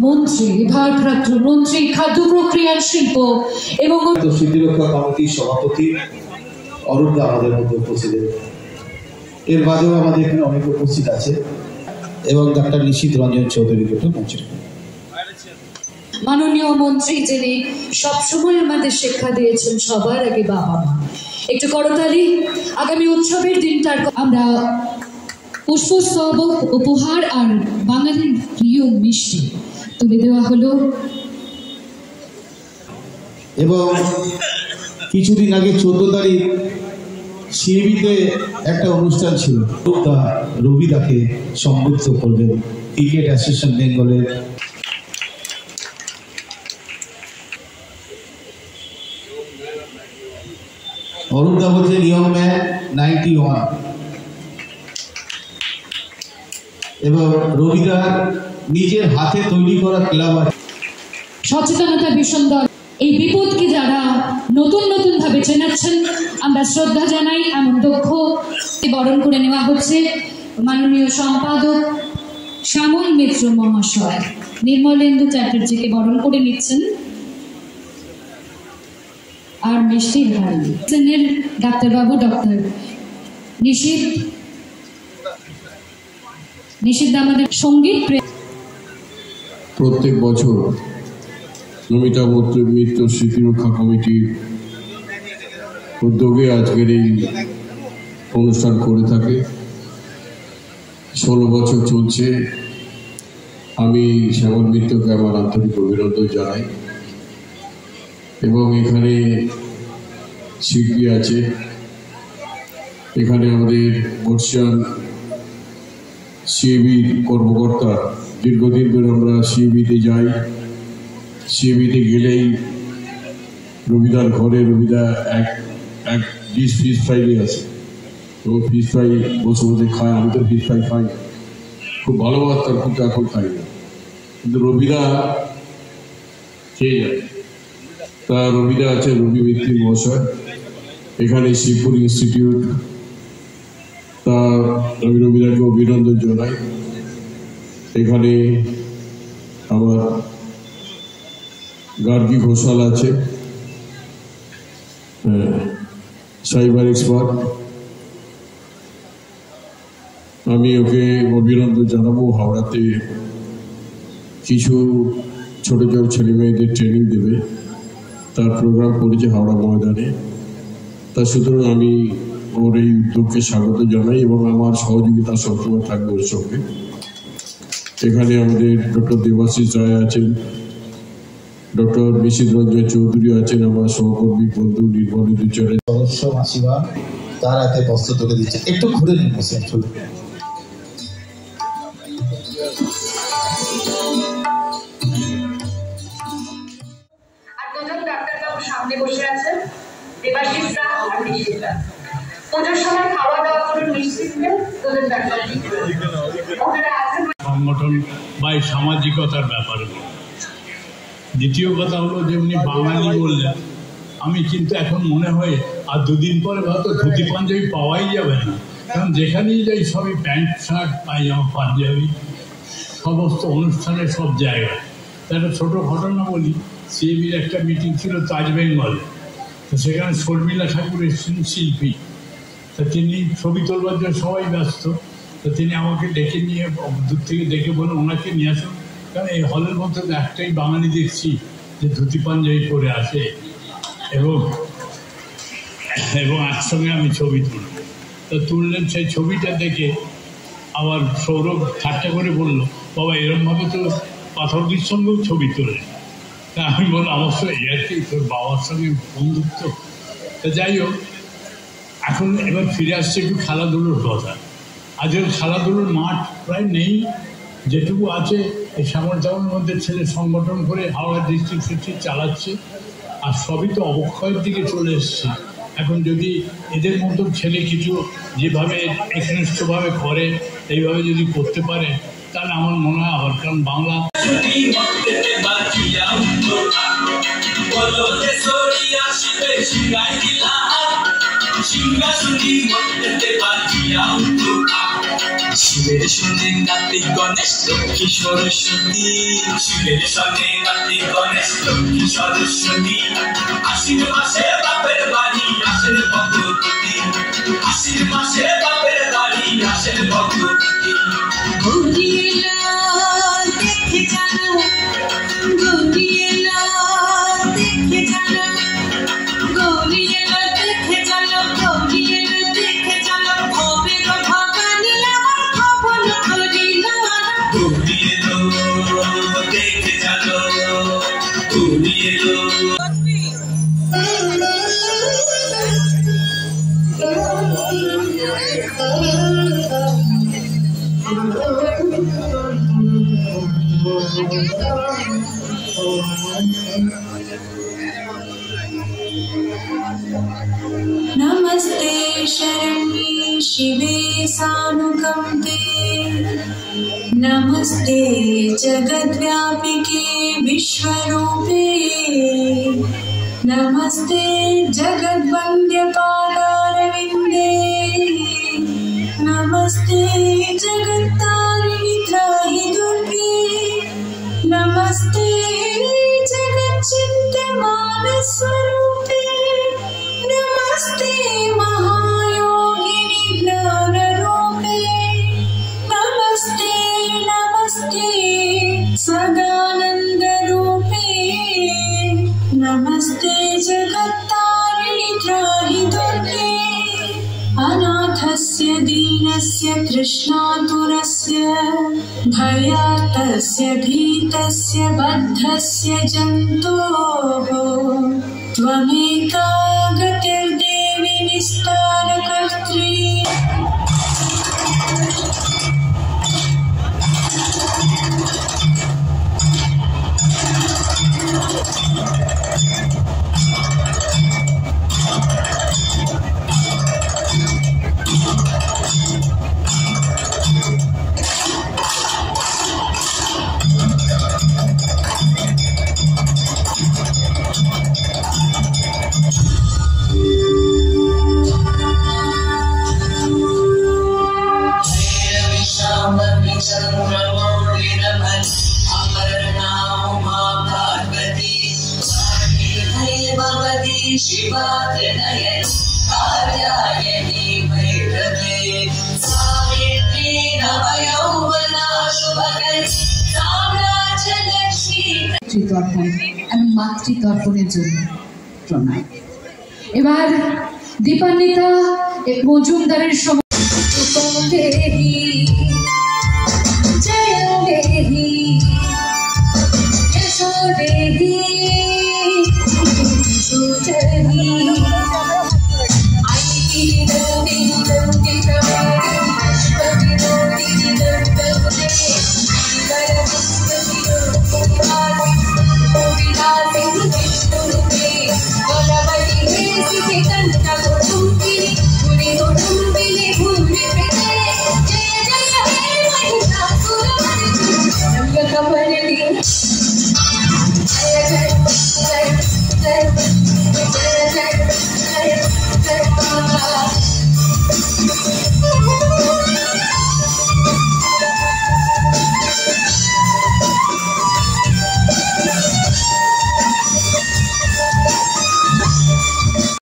মন্ত্রী, ভারপ্রাপ্ত মন্ত্রী, খাদ্য প্রক্রিয়া শিল্প এবং স্মৃতিরক্ষা কমিটির সভাপতি অরুণদা আমাদের মধ্যে উপস্থিত। এর বাদেও আমাদের এখানে অনেক উপস্থিত আছে এবং ডাক্তার নিশীথ রঞ্জন চৌধুরীকে মঞ্চে। মাননীয় মন্ত্রী যিনি সবসময় আমাদের শিক্ষা দিয়েছেন সবার আগে বাবা মা। একটু করতালি। আগামী উৎসবের দিনটার আমরা পুষ্পস্তবক, উপহার আর বাঙালির প্রিয় মিষ্টি তুলে দেওয়া হলো। এবং কিছুদিন আগে 14 তারিখ সিএবিতে একটা অনুষ্ঠান ছিল, রবিদাকে সম্বৃদ্ধ করবেন ক্রিকেট অ্যাসোসিয়েশন বেঙ্গলের। অরুণদা হচ্ছে ইয়ং ম্যান 91 এবং রবিদা নিজের হাতে তৈরি করা ক্লাব আছে। সচেতনতা ভীষণ দল এই বিপদকে যারা নতুন নতুন ভাবে চেনাচ্ছেন আমরা শ্রদ্ধা জানাই। এমন দক্ষ বরণ করে নেওয়া হচ্ছে মাননীয় সম্পাদক শ্যামল মিত্র মহাশয় নির্মলেন্দু চ্যাটার্জিকে বরণ করে নিচ্ছেন। আর মিষ্টির ভাই ডাক্তারবাবু ডক্টর নিশীথ আমাদের সঙ্গীত। প্রত্যেক বছর নমিতা মিত্র স্মৃতিরক্ষা কমিটির উদ্যোগে আজকের এই অনুষ্ঠান করে থাকে। 16 বছর চলছে। আমি শ্যামল মিত্রকে আমার আন্তরিক অভিনন্দন জানাই এবং এখানে শিল্পী আছে, এখানে আমাদের বর্ষিয়ান সিএবির কর্মকর্তা। দীর্ঘদিন ধরে আমরা সিএবিতে যাই, সিএবিতে গেলেই রবিদার ঘরে রবিদা এক ডিশ ফিশ ফ্রাই নিয়ে আসে এবং ফিশ ফ্রাই বসে বসে খায়। আমি তো ফিশ ফ্রাই খাই, খুব ভালোবাসতাম, কিন্তু এখন খাই না, কিন্তু রবিদা খেয়ে যায়। তা রবিদা আছে, রবি মিত্রি মহাশয় এখানে শিবপুর ইনস্টিটিউট। তা আমি রবিদাকে অভিনন্দন জানাই। এখানে আমার গার্গী ঘোষাল আছে, সাইবার এক্সপার্ট। আমি ওকে অভিনন্দন জানাবো। হাওড়াতে কিছু ছোট ছোট ছেলে মেয়েদের ট্রেনিং দেবে, তার প্রোগ্রাম করেছে হাওড়া ময়দানে। তা সুতরাং আমি ওর এই উদ্যোগকে স্বাগত জানাই এবং আমার সহযোগিতা সবসময় থাকবে ওর সঙ্গে। এখানে আমাদের ডক্টর দেবাশিস রায় আছেন, ডক্টর নিশীথ রঞ্জন চৌধুরী আছেন, আমার সহকর্মী বন্ধু নির্মলেন্দু চ্যাটার্জি সদস্য মাসিমা তার হাতে বস্ত্র তুলে দিচ্ছে। একটু ঘুরে নিন বসে। আর দুজন ডাক্তারবাবু সামনে বসে আছেন, দেবাশিস দা আর নিশীথ দা। পুজোর সময় খাওয়া দাওয়া করে নিশ্চিন্তে দুজন ডাক্তার সংগঠন বা সামাজিকতার ব্যাপারে। দ্বিতীয় কথা হলো, যেমনি বাঙালি বললেন, আমি কিন্তু এখন মনে হয় আর দুদিন পরে হয়তো ধুতি পাঞ্জাবি পাওয়াই যাবে না, কারণ যেখানেই যাই সবই প্যান্ট শার্ট, পায়জামা, পাঞ্জাবি, সমস্ত অনুষ্ঠানে সব জায়গায়। একটা ছোটো ঘটনা বলি, সিএবির একটা মিটিং ছিল তাজ বেঙ্গলে। তো সেখানে শর্মিলা ঠাকুর এসেছেন শিল্পী। তা তিনি ছবি তোলবার জন্য সবাই ব্যস্ত। তো তিনি আমাকে ডেকে নিয়ে দূর থেকে ডেকে বলেন ওনাকে নিয়ে আসুন, কারণ এই হলের মধ্যে একটাই বাঙালি দেখছি যে ধুতি পাঞ্জাবি পরে আসে এবং একসঙ্গে আমি ছবি তুলব। তো তুললেন, সেই ছবিটা দেখে আবার সৌরভ ঠাট্টা করে বলল, বাবা এরমভাবে তো পাথরগির সঙ্গেও ছবি তোলে। তা আমি বললাম আমার সঙ্গে কি তোর বাবার সঙ্গে বন্ধুত্ব। তা যাই হোক, এখন এবার ফিরে আসছে একটু খেলাধুলোর কথা। আজকাল খেলাধুলোর মাঠ প্রায় নেই, যেটুকু আছে এই শ্যামলটাউনের মধ্যে ছেলে সংগঠন করে হাওড়া ডিস্ট্রিক্ট চালাচ্ছে, আর সবই তো অবক্ষয়ের দিকে চলে এসছে। এখন যদি এদের মতো ছেলে কিছু যেভাবে একনিষ্ঠভাবে করে এইভাবে যদি করতে পারে, তাহলে আমার মনে হয় আবার, কারণ Bangla Shinga suni motte te batia শিবের সঙ্গে কার্তিক গণেশ লক্ষ্মী সরস্বতী, শিবের সঙ্গে কার্তিক গণেশ লক্ষ্মী সরস্বতী, আশ্বিন মাসে বাপের বাড়ি আসেন ভগবতী, আশ্বিন মাসে বাপের বাড়ি আসেন ভগবতী। গৌরী এলো দেখে জানো, গৌরী এলো দেখে জানো, গৌরী এলো দেখে জানো, গৌরী এলো দেখে জানো, হবে গো ভবানী আমার ভবন করিল আনা। গৌরী এলো দেখে জানো, গৌরী এলো। नमस्ते शरण्ये शिवे सानुकंपे, नमस्ते जगद्व्यापिके विश्वरूपे, नमस्ते जगद्वन्द्यपादारविन्दे, नमस्ते जगत्तारिणि त्राहि दुर्गे, नमस्ते जगच्चिन्त्यमानस्वरूपे, नमस्ते महायोगिनि ज्ञानरूपे, नमस्ते नमस्ते सदानन्दरूपे, नमस्ते जगत्तारिणि त्राहि दुर्गे, अनाथस्य दीनस्य कृष्णातुरस्य, भयार्तस्य भीतस्य बद्धस्य जन्तोः, त्वमेका गतिर्देवि विस्तारकर्त्री। शिवा त्रिनयन कार्यायनी भैरवे, सावित्री नवयौवना शुभकरी साम्राज्यलक्ष्मी। পিতৃতর্পণ এবং মাতৃতর্পণের জন্য প্রণাম। এবার দীপান্বিতা মজুমদারের সময় जय जय हे महिषासुरमर्दिनी,